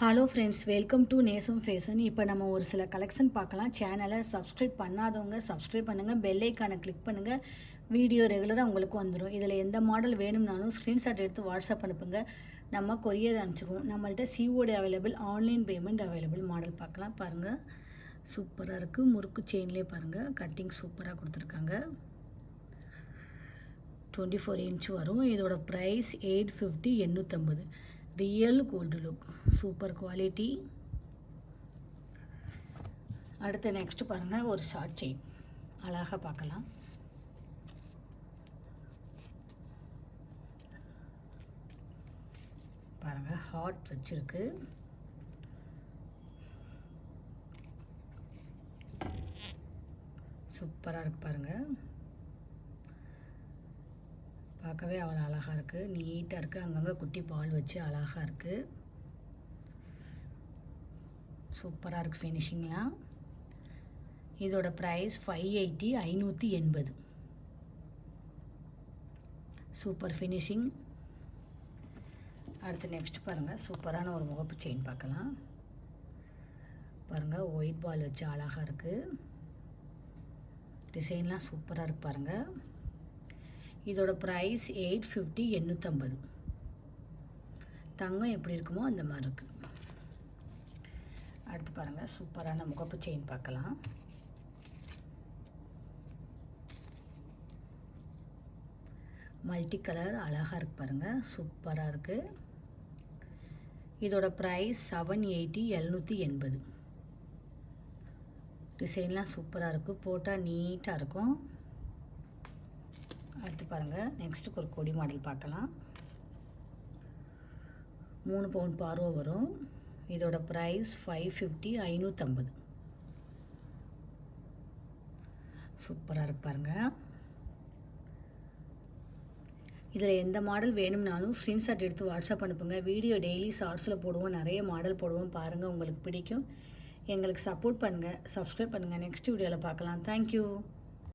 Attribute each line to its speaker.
Speaker 1: Hello friends, welcome to நேசம் fashion. இப்போ நம்ம ஒரு சில கலெக்ஷன் பார்க்கலாம். சேனலை சப்ஸ்கிரைப் பண்ணாதவங்க சப்ஸ்கிரைப் பண்ணுங்கள், பெல் ஐக்கானை கிளிக் பண்ணுங்கள். வீடியோ ரெகுலராக உங்களுக்கு வந்துடும். இதில் எந்த மாடல் வேணும்னாலும் ஸ்க்ரீன்ஷாட் எடுத்து வாட்ஸ்அப் அனுப்புங்க, நம்ம கொரியர் அனுப்பிச்சிடுவோம். நம்மள்ட்ட COD available, online payment available. Model பார்க்கலாம். பாருங்கள், சூப்பராக இருக்குது. முறுக்கு செயின்லேயே பாருங்கள், கட்டிங் சூப்பராக கொடுத்துருக்காங்க. 24 இன்ச் வரும். இதோட price 850, 850. Real gold look, super quality. அடுத்து நெக்ஸ்ட் பாருங்கள், ஒரு ஷார்ட் செயின் அழகாக பார்க்கலாம். பாருங்கள், ஹார்ட் வச்சிருக்கு. சூப்பராக இருக்குது பாருங்கள். பார்க்கவே அவ்வளோ அழகாக இருக்குது, நீட்டாக இருக்குது. அங்கங்கே குட்டி பால் வச்சு அழகாக இருக்குது. சூப்பராக இருக்குது ஃபினிஷிங்லாம். இதோட ப்ரைஸ் 580, 580. Super finishing. அடுத்து நெக்ஸ்ட் பாருங்கள், சூப்பரான ஒரு முகப்பு செயின் பார்க்கலாம். பாருங்கள், ஒயிட் பால் வச்சு அழகாக இருக்குது. டிசைன்லாம் சூப்பராக இருக்குது பாருங்கள். இதோட ப்ரைஸ் 850, 850. தங்கம் எப்படி இருக்குமோ அந்த மாதிரி இருக்குது. அடுத்து பாருங்கள், சூப்பரான முகப்பு செயின் பார்க்கலாம். மல்டி கலர் அழகாக இருக்குது பாருங்கள், சூப்பராக இருக்குது. இதோட ப்ரைஸ் 780, 780. டிசைன்லாம் சூப்பராக இருக்குது, போட்டால் நீட்டாக இருக்கும். அடுத்து பாருங்கள், நெக்ஸ்ட்டு ஒரு கொடி மாடல் பார்க்கலாம். 3 பவுன் பார்வை வரும். இதோட ப்ரைஸ் 550, 550. சூப்பராக இருக்கு பாருங்கள். இதில் எந்த மாடல் வேணும்னாலும் ஸ்க்ரீன்ஷாட் எடுத்து வாட்ஸ்அப் அனுப்புங்க. வீடியோ டெய்லி ஷார்ட்ஸில் போடுவோம், நிறைய மாடல் போடுவோம். பாருங்கள், உங்களுக்கு பிடிக்கும். எங்களுக்கு சப்போர்ட் பண்ணுங்கள், சப்ஸ்கிரைப் பண்ணுங்கள். நெக்ஸ்ட் வீடியோவில் பார்க்கலாம். தேங்க்யூ.